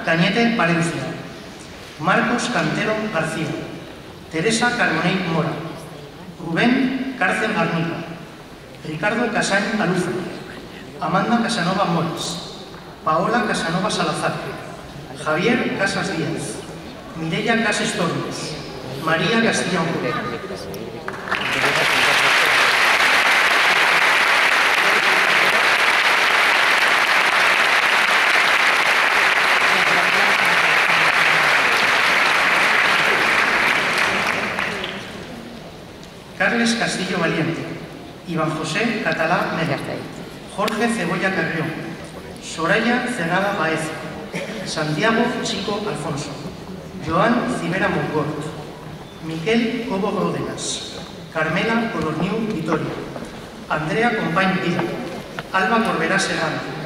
Cañete Valencia, Marcos Cantero García, Teresa Carbonell Mora, Rubén Cárcel Garnica, Ricardo Casañ Aluza, Amanda Casanova Mores, Paola Casanova Salazar, Javier Casas Díaz, Mireia Cases Tornos, María Castilla Onco. Carles Castillo Valiente, Iván José Catalá Mera, Jorge Cebolla Carrión, Soraya Cegada Baez, Santiago Chico Alfonso, Joan Cimera Montgort, Miquel Cobo Ródenas, Carmela Colorniu Vitoria, Andrea Compañ Vila, Alba Corberá Serrano.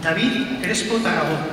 David Crespo Tarragón,